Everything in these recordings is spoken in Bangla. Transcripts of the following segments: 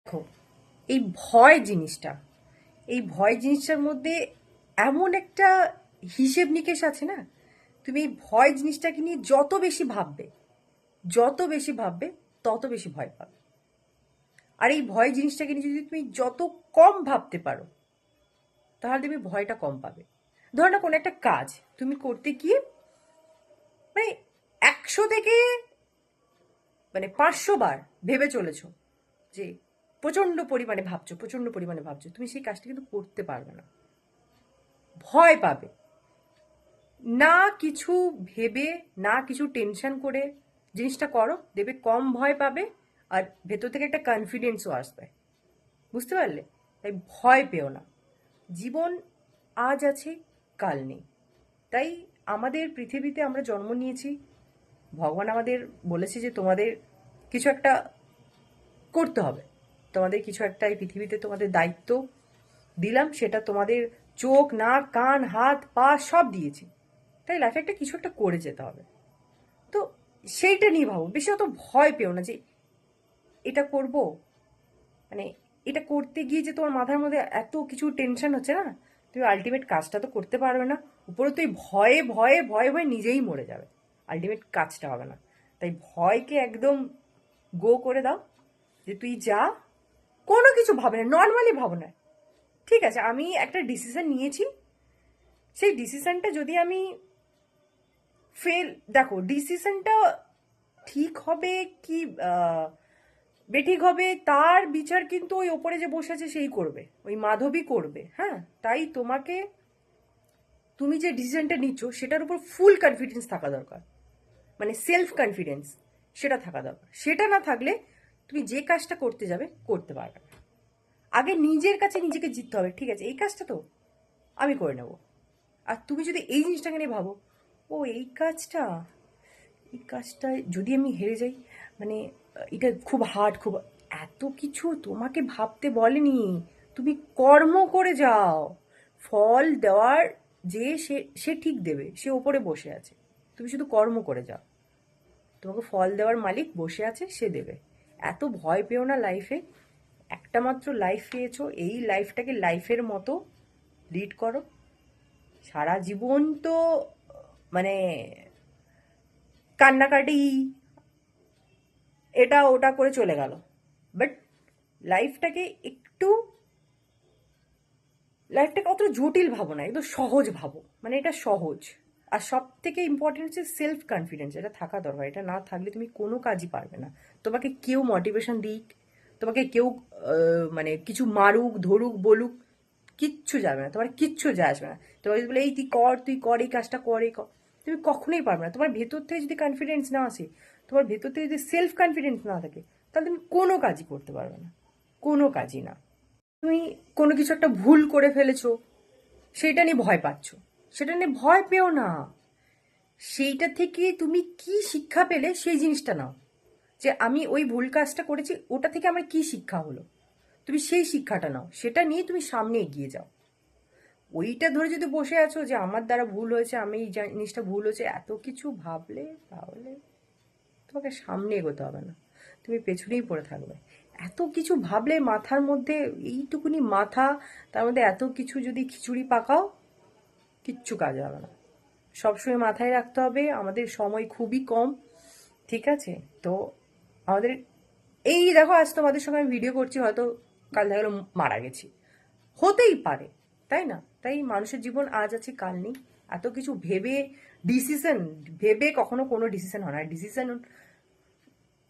দেখো, এই ভয় জিনিসটা এই ভয় জিনিসটার মধ্যে এমন একটা হিসেব নিকেশ আছে না। তুমি এই ভয় জিনিসটাকে নিয়ে যত বেশি ভাববে তত বেশি ভয় পাবে। আর এই ভয় জিনিসটাকে নিয়ে যদি তুমি যত কম ভাবতে পারো তাহলে তুমি ভয়টা কম পাবে। ধরো না, কোনো একটা কাজ তুমি করতে গিয়ে মানে 100 থেকে 500 বার ভেবে চলেছো, যে প্রচন্ড পরিমাণে ভাবছো, তুমি সেই কাজটা কিন্তু করতে পারবে না, ভয় পাবে। না কিছু ভেবে, না কিছু টেনশন করে জিনিসটা করো, দেখবে কম ভয় পাবে। আর ভেতর থেকে একটা কনফিডেন্সও আসবে। বুঝতে পারলে? তাই ভয় পেও না। জীবন আজ আছে, কাল নেই। তাই আমাদের পৃথিবীতে আমরা জন্ম নিয়েছি, ভগবান আমাদের বলেছে যে তোমাদের কিছু একটা করতে হবে, তোমাদের কিছু একটা এই পৃথিবীতে তোমাদের দায়িত্ব দিলাম, সেটা তোমাদের চোখ, নাক, কান, হাত, পা সব দিয়েছি। তাই লাইফে একটা কিছু একটা করে যেতে হবে। তো সেইটা নিয়ে ভাবো, বেশি অত ভয় পেও না যে এটা করব, মানে এটা করতে গিয়ে যে তোমার মাথার মধ্যে এত কিছু টেনশন হচ্ছে না, তুমি আলটিমেট কাজটা তো করতে পারবে না। উপরে তুই ভয়ে ভয়ে ভয়ে ভয়ে নিজেই মরে যাবে, আলটিমেট কাজটা হবে না। তাই ভয়কে একদম গো করে দাও, যে তুই যা, কোনো কিছু ভাবে না, নর্মালি ভাবো না। ঠিক আছে, আমি একটা ডিসিশন নিয়েছি, সেই ডিসিশনটা যদি আমি ফেল, দেখো ডিসিশনটা ঠিক হবে কি বেঠিক হবে তার বিচার কিন্তু ওই ওপরে যে বসে আছে সেই করবে, ওই মাধবী করবে। হ্যাঁ, তাই তোমাকে, তুমি যে ডিসিশনটা নিচ্ছ সেটার উপর ফুল কনফিডেন্স থাকা দরকার, মানে সেলফ কনফিডেন্স, সেটা থাকা দরকার। সেটা না থাকলে তুমি যে কাজটা করতে যাবে করতে পারবে না। আগে নিজের কাছে নিজেকে জিততে হবে, ঠিক আছে এই কাজটা তো আমি করে নেব। আর তুমি যদি এই জিনিসটাকে নিয়ে ভাবো, ও এই কাজটায় যদি আমি হেরে যাই, মানে এটা খুব হার্ড, খুব, এত কিছু তোমাকে ভাবতে বলেনি। তুমি কর্ম করে যাও, ফল দেওয়ার যে সে সে ঠিক দেবে, সে ওপরে বসে আছে। তুমি শুধু কর্ম করে যাও, তোমাকে ফল দেওয়ার মালিক বসে আছে, সে দেবে। এত ভয় পেও না লাইফে। একটা মাত্র লাইফ পেয়েছো, এই লাইফটাকে লাইফের মতো লিড করো। সারা জীবন তো মানে কান্নাকাটি, এটা ওটা করে চলে গেল, বাট লাইফটাকে একটু, লাইফটাকে অত জটিল ভাবো না, একদম সহজ ভাবো, মানে এটা সহজ। আর সব থেকে ইম্পর্টেন্ট হচ্ছে সেলফ কনফিডেন্স, এটা থাকা দরকার। এটা না থাকলে তুমি কোনো কাজই পারবে না। তোমাকে কেউ মোটিভেশন দিক, তোমাকে কেউ মানে কিছু মারুক ধরুক বলুক, কিচ্ছু যাবে না, তোমার কিচ্ছু যায় আসবে না। তোমাকে যদি বলে এই তুই কর এই কাজটা, কর এই কর, তুমি কখনোই পারবে না। তোমার ভেতর থেকে যদি কনফিডেন্স না আসে, তোমার ভেতর থেকে যদি সেলফ কনফিডেন্স না থাকে, তাহলে তুমি কোনো কাজই করতে পারবে না, কোনো কাজই না। তুমি কোনো কিছু একটা ভুল করে ফেলেছো, সেটা নিয়ে ভয় পাচ্ছ, সেটা নিয়ে ভয় পেও না। সেইটা থেকে তুমি কি শিক্ষা পেলে সেই জিনিসটা নাও, যে আমি ওই ভুল কাজটা করেছি, ওটা থেকে আমার কি শিক্ষা হলো, তুমি সেই শিক্ষাটা নাও, সেটা নিয়ে তুমি সামনে এগিয়ে যাও। ওইটা ধরে যদি বসে আছো যে আমার দ্বারা ভুল হয়েছে, আমি এই জিনিসটা ভুল হয়েছে, এত কিছু ভাবলে তাহলে তোমাকে সামনে এগোতে হবে না, তুমি পেছনেই পড়ে থাকবে। এত কিছু ভাবলে মাথার মধ্যে, এইটুকুনি মাথা, তার মধ্যে এত কিছু যদি খিচুড়ি পাকাও, কিচ্ছু কাজ হবে না। সবসময় মাথায় রাখতে হবে আমাদের সময় খুবই কম। ঠিক আছে? তো আমাদের, এই দেখো আজ তোমাদের সঙ্গে আমি ভিডিও করছি, হয়তো কাল দেখা গেলো মারা গেছি, হতেই পারে, তাই না? তাই মানুষের জীবন আজ আছে কাল নেই। এত কিছু ভেবে, ডিসিশন ভেবে কখনো কোনো ডিসিশন হয় না। ডিসিশন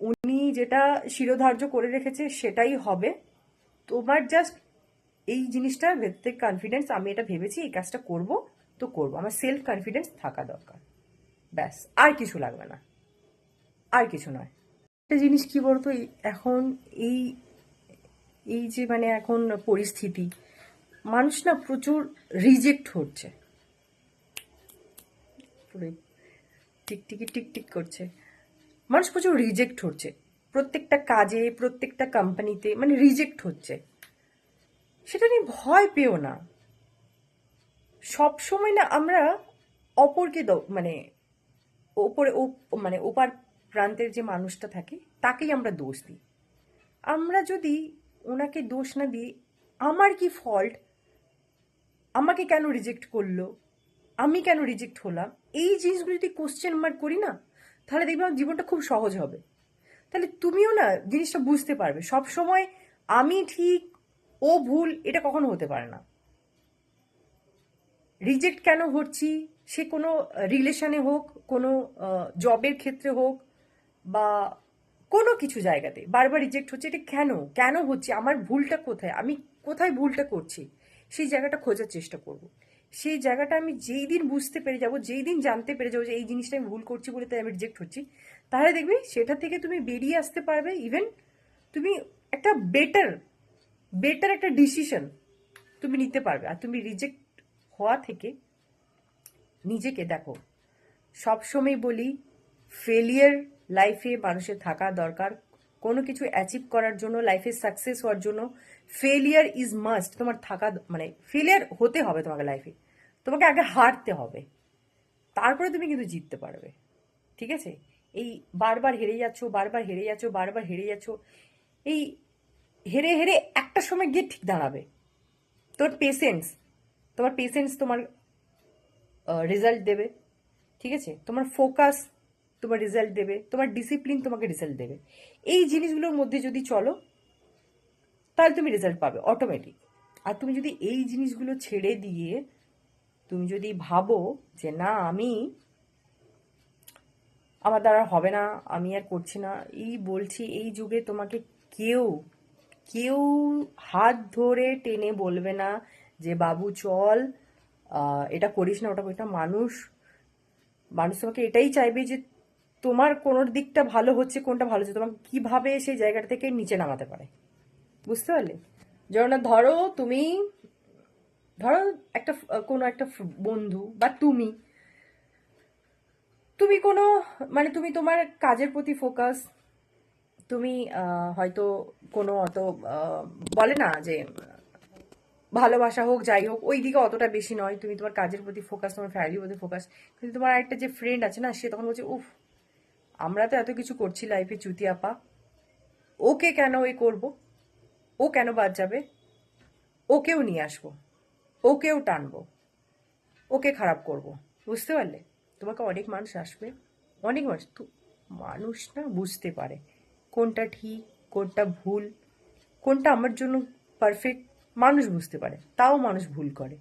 উনি যেটা শিরোধার্য করে রেখেছে সেটাই হবে। তোমার জাস্ট এই জিনিসটা ভেতর থেকে কনফিডেন্স, আমি এটা ভেবেছি এই কাজটা করব, তো করব, আমার সেলফ কনফিডেন্স থাকা দরকার, ব্যাস। আর কিছু লাগবে না, আর কিছু নয়। একটা জিনিস কি বলতো, এখন এই এই যে মানে এখন পরিস্থিতি, মানুষ না প্রচুর রিজেক্ট হচ্ছে, পুরো টিকটিকি টিকটিক করছে, মানুষ প্রচুর রিজেক্ট হচ্ছে, প্রত্যেকটা কাজে, প্রত্যেকটা কোম্পানিতে, মানে রিজেক্ট হচ্ছে। সেটা নিয়ে ভয় পেও না। সব সময় না আমরা অপরকে মানে ওপরে মানে ওপার প্রান্তের যে মানুষটা থাকে তাকেই আমরা দোষ দিই। আমরা যদি ওনাকে দোষ না দিয়ে আমার কি ফল্ট, আমাকে কেন রিজেক্ট করলো, আমি কেন রিজেক্ট হলাম, এই জিনিসগুলো যদি কোশ্চেন মার্ক করি না, তাহলে দেখবে আমার জীবনটা খুব সহজ হবে। তাহলে তুমিও না জিনিসটা বুঝতে পারবে। সব সময় আমি ঠিক ও ভুল এটা কখনো হতে পারে না। রিজেক্ট কেন হচ্ছি, সে কোনো রিলেশনে হোক, কোনো জবের ক্ষেত্রে হোক, বা কোনো কিছু জায়গাতে বারবার রিজেক্ট হচ্ছে, এটা কেন কেন হচ্ছে, আমার ভুলটা কোথায়, আমি কোথায় ভুলটা করছি, সেই জায়গাটা খোঁজার চেষ্টা করব। সেই জায়গাটা আমি যেই দিন বুঝতে পেরে যাব, যেই দিন জানতে পেরে যাবো যে এই জিনিসটা আমি ভুল করছি বলে তাই আমি রিজেক্ট হচ্ছি, তাহলে দেখবি সেটা থেকে তুমি বেরিয়ে আসতে পারবে। ইভেন তুমি একটা বেটার বেটার একটা ডিসিশন তুমি নিতে পারবে। আর তুমি রিজেক্ট হওয়া থেকে নিজেকে দেখো, সবসময় বলি ফেলিয়ার লাইফে মানুষের থাকা দরকার। কোনো কিছু অ্যাচিভ করার জন্য, লাইফে সাকসেস হওয়ার জন্য ফেলিয়ার ইজ মাস্ট। তোমার থাকা মানে ফেলিয়ার হতে হবে তোমাকে লাইফে, তোমাকে আগে হারতে হবে, তারপরে তুমি কিন্তু জিততে পারবে। ঠিক আছে? এই বারবার হেরে যাচ্ছ, বারবার হেরে যাচ্ছ, বারবার হেরে যাচ্ছ, এই হেরে হেরে একটা সময় গিয়ে ঠিক দাঁড়াবে। তোমার পেশেন্স তোমার রেজাল্ট দেবে। ঠিক আছে? তোমার ফোকাস তোমার রেজাল্ট দেবে, তোমার ডিসিপ্লিন তোমাকে রেজাল্ট দেবে। এই জিনিসগুলোর মধ্যে যদি চলো, তাহলে তুমি রেজাল্ট পাবে অটোমেটিক। আর তুমি যদি এই জিনিসগুলো ছেড়ে দিয়ে তুমি যদি ভাবো যে না আমার দ্বারা হবে না, আমি আর করছি না, এই বলছি, এই যুগে তোমাকে কেউ কেউ হাত ধরে টেনে বলবে না যে বাবু চল, এটা করিস না, ওটা করিস না। মানুষ মানুষ তোমাকে এটাই চাইবে যে তোমার কোন দিকটা ভালো হচ্ছে, কোনটা ভালো হচ্ছে, তোমাকে কিভাবে সেই জায়গাটা থেকে নিচে নামাতে পারে। বুঝতে পারলে? যেমন ধরো তুমি, ধরো একটা কোনো একটা বন্ধু বা তুমি তুমি কোনো মানে তুমি তোমার কাজের প্রতি ফোকাস, তুমি হয়তো কোনো অত বলে না যে ভালোবাসা হোক যাই হোক ওই দিকে অতটা বেশি নয়, তুমি তোমার কাজের প্রতি ফোকাস, তোমার ফ্যামিলির প্রতি ফোকাস। কিন্তু তোমার একটা যে ফ্রেন্ড আছে না, সে তখন বলছে উফ আমরা তো এত কিছু করছি লাইফে, চুতি আপা, ওকে কেন এ করব, ও কেন বাদ যাবে, ওকেও নিয়ে আসবো, ওকেও টানবো, ওকে খারাপ করব। বুঝতে পারলে? তোমাকে অনেক মানুষ আসবে, অনেক মানুষ তো, মানুষ না বুঝতে পারে কোনটা ঠিক, কোনটা ভুল, কোনটা আমার জন্য পারফেক্ট, মানুষ বুঝতে পারে, তাও মানুষ ভুল করে।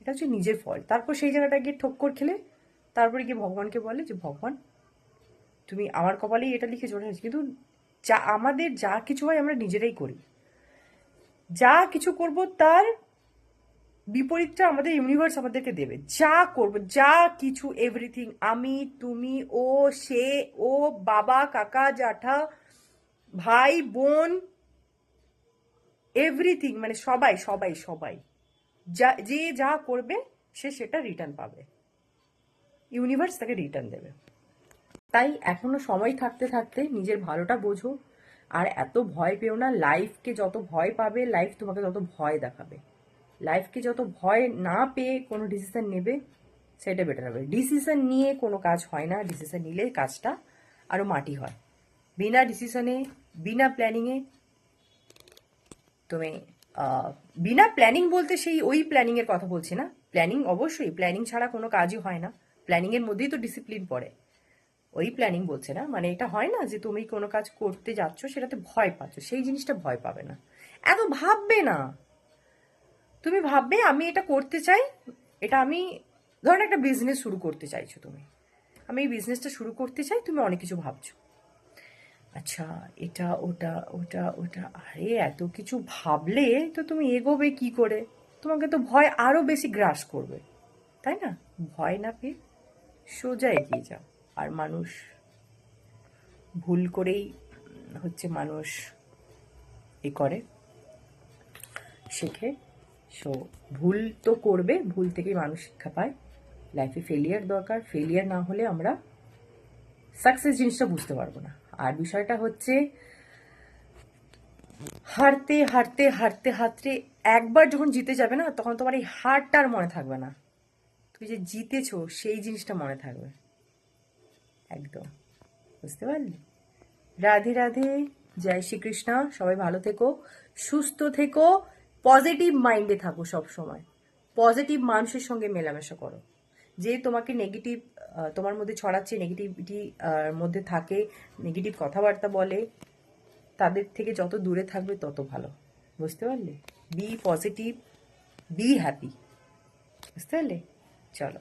এটা হচ্ছে নিজের ফল। তারপর সেই জায়গাটা গিয়ে ঠক্কর খেলে তারপরে গিয়ে ভগবানকে বলে যে ভগবান তুমি আমার কপালেই এটা লিখে চলে গেছে। কিন্তু যা আমাদের যা কিছু হয় আমরা নিজেরাই করি, যা কিছু করব তার বিপরীতটা আমাদের ইউনিভার্স আমাদেরকে দেবে। যা করব, যা কিছু, এভরিথিং, আমি, তুমি, ও, সে, ও, বাবা, কাকা, জ্যাঠা, ভাই, বোন, এভরিথিং, মানে সবাই সবাই সবাই যে যা করবে সে সেটা রিটার্ন পাবে, ইউনিভার্স তাকে রিটার্ন দেবে। তাই এখনো সময় থাকতে থাকতে নিজের ভালোটা বোঝো। আর এত ভয় পেও না। লাইফকে যত ভয় পাবে লাইফ তোমাকে তত ভয় দেখাবে। লাইফকে যত ভয় না পেয়ে কোনো ডিসিশন নেবে সেটা বেটার হবে। ডিসিশন নিয়ে কোনো কাজ হয় না, ডিসিশন নিলে কাজটা আরও মাটি হয়। বিনা ডিসিশনে, বিনা প্ল্যানিংয়ে তুমি বিনা প্ল্যানিং বলতে সেই ওই প্ল্যানিংয়ের কথা বলছি না। প্ল্যানিং অবশ্যই, প্ল্যানিং ছাড়া কোনো কাজই হয় না, প্ল্যানিংয়ের মধ্যেই তো ডিসিপ্লিন পড়ে। ওই প্ল্যানিং বলছে না, মানে এটা হয় না যে তুমি কোনো কাজ করতে যাচ্ছ সেটাতে ভয় পাচ্ছ, সেই জিনিসটা ভয় পাবে না। এত ভাববে না। তুমি ভাববে আমি এটা করতে চাই, এটা আমি, ধরো একটা বিজনেস শুরু করতে চাইছো তুমি, আমি এই বিজনেসটা শুরু করতে চাই, তুমি অনেক কিছু ভাবছো, আচ্ছা এটা ওটা ওটা ওটা, আরে এত কিছু ভাবলে তো তুমি এগোবে কি করে? তোমাকে তো ভয় আরো বেশি গ্রাস করবে, তাই না? ভয় না পেয়ে সোজা এগিয়ে যাও। আর মানুষ ভুল করেই হচ্ছে মানুষ এ করে, শেখে। সো ভুল তো করবে, ভুল থেকেই মানুষ শিক্ষা পায়। লাইফে ফেলিয়ার দরকার, ফেলিয়ার না হলে আমরা সাকসেস জিনিসটা বুঝতে পারবো না। আর বিষয়টা হচ্ছে হারতে হারতে হারতে হারতে একবার যখন জিতে যাবে না, তখন তোমার এই হারটা আর মনে থাকবে না, তুমি যে জিতেছো সেই জিনিসটা মনে থাকবে। একদম। বুঝতে পারলে? রাধে রাধে, জয় শ্রীকৃষ্ণ। সবাই ভালো থেকো, সুস্থ থেকো, পজিটিভ মাইন্ডে থাকো, সব সময় পজিটিভ মানুষের সঙ্গে মেলামেশা করো। যে তোমাকে নেগেটিভ তোমার মধ্যে ছড়াচ্ছে, নেগেটিভিটি মধ্যে থাকে, নেগেটিভ কথাবার্তা বলে, তাদের থেকে যত দূরে থাকবে তত ভালো। বুঝতে পারলে? B positive, B happy. বুঝতে পারলে? চলো।